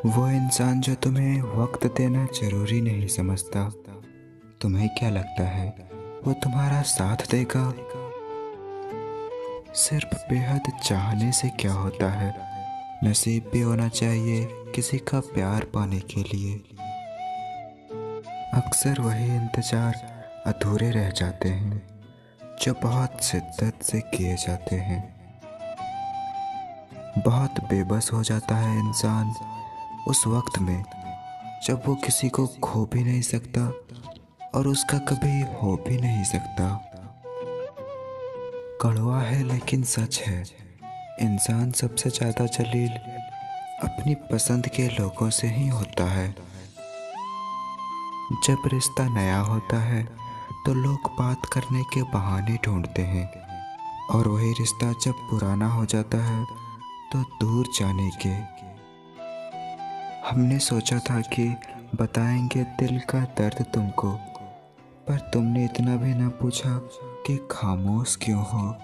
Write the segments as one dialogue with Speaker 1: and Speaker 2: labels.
Speaker 1: वो इंसान जो तुम्हें वक्त देना जरूरी नहीं समझता, तुम्हें क्या लगता है वो तुम्हारा साथ देगा? सिर्फ बेहद चाहने से क्या होता है? नसीब भी होना चाहिए किसी का प्यार पाने के लिए। अक्सर वही इंतजार अधूरे रह जाते हैं जो बहुत शिद्दत से किए जाते हैं। बहुत बेबस हो जाता है इंसान उस वक्त में जब वो किसी को खो भी नहीं सकता और उसका कभी हो भी नहीं सकता। कड़वा है लेकिन सच है, इंसान सबसे ज्यादा जलील अपनी पसंद के लोगों से ही होता है। जब रिश्ता नया होता है तो लोग बात करने के बहाने ढूंढते हैं, और वही रिश्ता जब पुराना हो जाता है तो दूर जाने के। हमने सोचा था कि बताएंगे दिल का दर्द तुमको, पर तुमने इतना भी ना पूछा कि खामोश क्यों हो।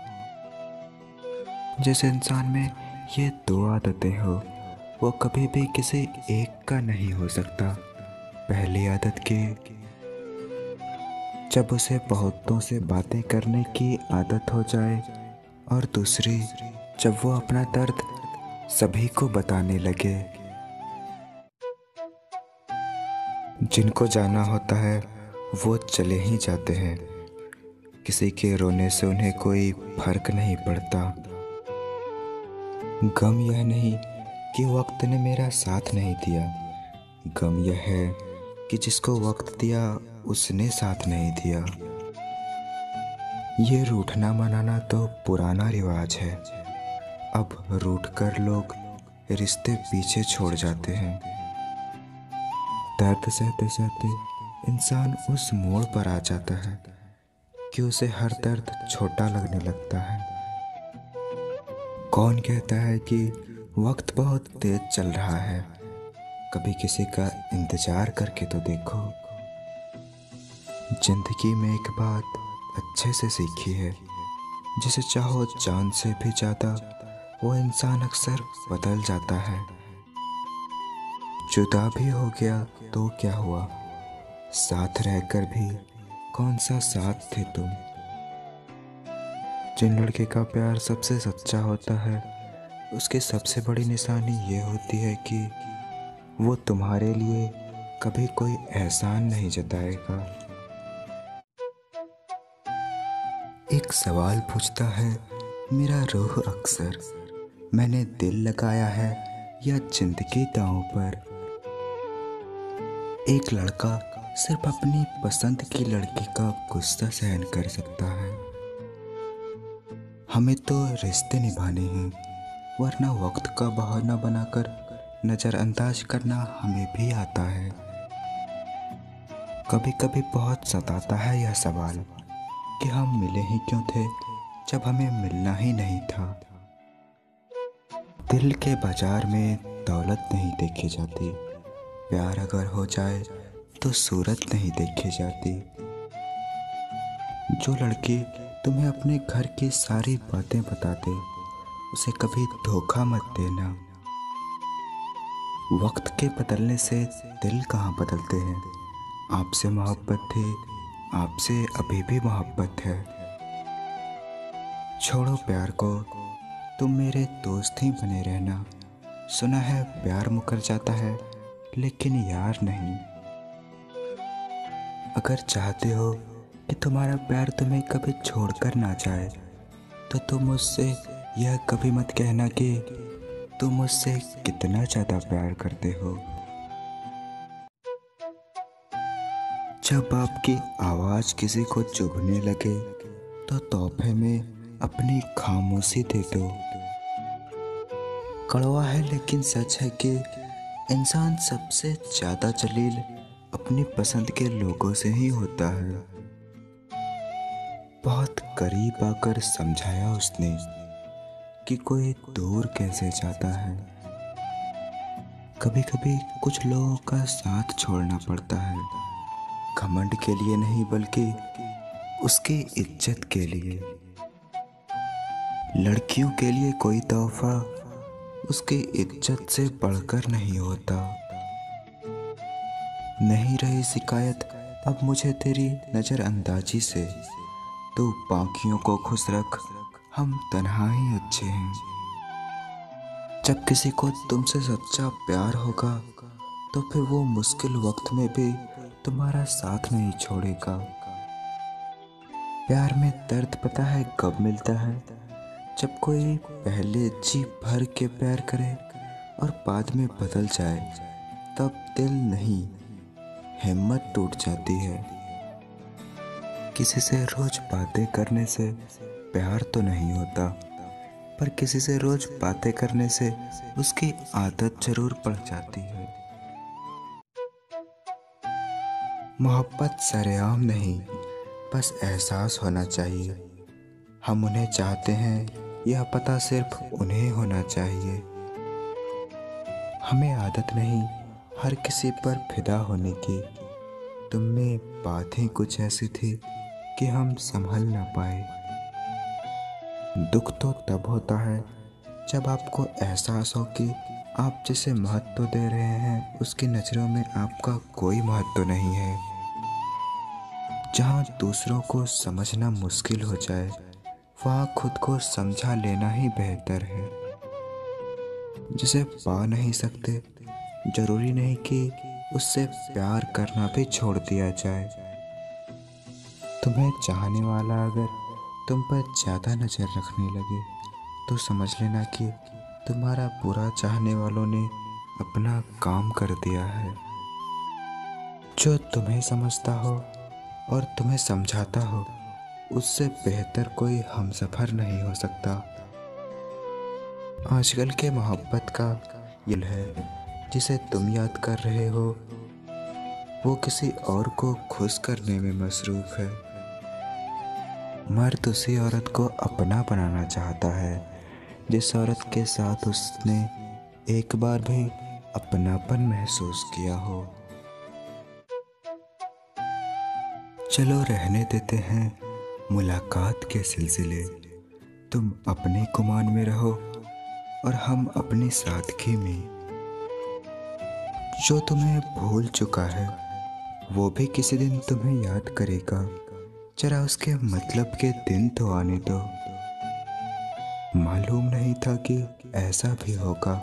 Speaker 1: जिस इंसान में ये दो आदतें हो वो कभी भी किसी एक का नहीं हो सकता। पहली आदत के जब उसे बहुतों से बातें करने की आदत हो जाए, और दूसरी जब वो अपना दर्द सभी को बताने लगे। जिनको जाना होता है वो चले ही जाते हैं, किसी के रोने से उन्हें कोई फर्क नहीं पड़ता। गम यह नहीं कि वक्त ने मेरा साथ नहीं दिया, गम यह है कि जिसको वक्त दिया उसने साथ नहीं दिया। ये रूठना मनाना तो पुराना रिवाज है, अब रूठ कर लोग रिश्ते पीछे छोड़ जाते हैं। दर्द सहते सहते इंसान उस मोड़ पर आ जाता है कि उसे हर दर्द छोटा लगने लगता है। कौन कहता है कि वक्त बहुत तेज चल रहा है? कभी किसी का इंतजार करके तो देखो। जिंदगी में एक बात अच्छे से सीखी है, जिसे चाहो जान से भी ज्यादा वो इंसान अक्सर बदल जाता है। जुदा भी हो गया तो क्या हुआ, साथ रहकर भी कौन सा साथ थे तुम। जिन लड़के का प्यार सबसे सच्चा होता है उसकी सबसे बड़ी निशानी ये होती है कि वो तुम्हारे लिए कभी कोई एहसान नहीं जताएगा। एक सवाल पूछता है मेरा रूह अक्सर, मैंने दिल लगाया है या जिंदगी दांव पर। एक लड़का सिर्फ अपनी पसंद की लड़की का गुस्सा सहन कर सकता है। हमें तो रिश्ते निभाने हैं, वरना वक्त का बहाना बनाकर नजरअंदाज करना हमें भी आता है। कभी कभी बहुत सताता है यह सवाल कि हम मिले ही क्यों थे जब हमें मिलना ही नहीं था। दिल के बाजार में दौलत नहीं देखी जाती, प्यार अगर हो जाए तो सूरत नहीं देखी जाती। जो लड़की तुम्हें अपने घर की सारी बातें बता दे उसे कभी धोखा मत देना। वक्त के बदलने से दिल कहाँ बदलते हैं। आपसे मोहब्बत थी, आपसे अभी भी मोहब्बत है। छोड़ो प्यार को, तुम मेरे दोस्त ही बने रहना। सुना है प्यार मुकर जाता है लेकिन यार नहीं। अगर चाहते हो कि तुम्हारा प्यार तुम्हें कभी छोड़कर ना जाए तो तुम मुझसे यह कभी मत कहना कि तुम मुझसे कितना ज्यादा प्यार करते हो। जब आपकी आवाज किसी को चुभने लगे तो तोहफे में अपनी खामोशी दे दो। कड़वा है लेकिन सच है कि इंसान सबसे ज्यादा जलील अपनी पसंद के लोगों से ही होता है। बहुत करीब आकर समझाया उसने कि कोई दूर कैसे जाता है। कभी कभी कुछ लोगों का साथ छोड़ना पड़ता है, घमंड के लिए नहीं बल्कि उसकी इज्जत के लिए। लड़कियों के लिए कोई तोहफा उसकी इज्जत से बढ़कर नहीं होता। नहीं रही शिकायत अब मुझे तेरी नज़रअंदाजी से। तू बाकियों को खुश रख, हम तन्हा ही अच्छे हैं। जब किसी को तुमसे सच्चा प्यार होगा तो फिर वो मुश्किल वक्त में भी तुम्हारा साथ नहीं छोड़ेगा। प्यार में दर्द पता है कब मिलता है? जब कोई पहले जी भर के प्यार करे और बाद में बदल जाए, तब दिल नहीं हिम्मत टूट जाती है। किसी से रोज बातें करने से प्यार तो नहीं होता, पर किसी से रोज बातें करने से उसकी आदत जरूर पड़ जाती है। मोहब्बत सरेआम नहीं, बस एहसास होना चाहिए। हम उन्हें चाहते हैं यह पता सिर्फ उन्हें होना चाहिए। हमें आदत नहीं हर किसी पर फिदा होने की। तुम में बात ही कुछ ऐसी थी कि हम संभल ना पाए। दुख तो तब होता है जब आपको एहसास हो कि आप जिसे महत्व दे रहे हैं उसकी नज़रों में आपका कोई महत्व नहीं है। जहाँ दूसरों को समझना मुश्किल हो जाए, वहाँ खुद को समझा लेना ही बेहतर है। जिसे पा नहीं सकते, जरूरी नहीं कि उससे प्यार करना भी छोड़ दिया जाए। तुम्हें चाहने वाला अगर तुम पर ज़्यादा नज़र रखने लगे तो समझ लेना कि तुम्हारा बुरा चाहने वालों ने अपना काम कर दिया है। जो तुम्हें समझता हो और तुम्हें समझाता हो, उससे बेहतर कोई हमसफर नहीं हो सकता। आजकल के मोहब्बत का ये है, जिसे तुम याद कर रहे हो वो किसी और को खुश करने में मसरूफ है। मर्द उसी औरत को अपना बनाना चाहता है जिस औरत के साथ उसने एक बार भी अपनापन महसूस किया हो। चलो रहने देते हैं मुलाकात के सिलसिले। तुम अपने गुमान में रहो और हम अपनी सादगी में। जो तुम्हें भूल चुका है वो भी किसी दिन तुम्हें याद करेगा। जरा उसके मतलब के दिन तो आने दो। मालूम नहीं था कि ऐसा भी होगा।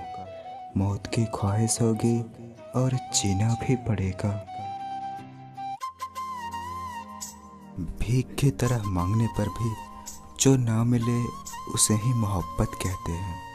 Speaker 1: मौत की ख्वाहिश होगी और जीना भी पड़ेगा। भीख की तरह मांगने पर भी जो ना मिले उसे ही मोहब्बत कहते हैं।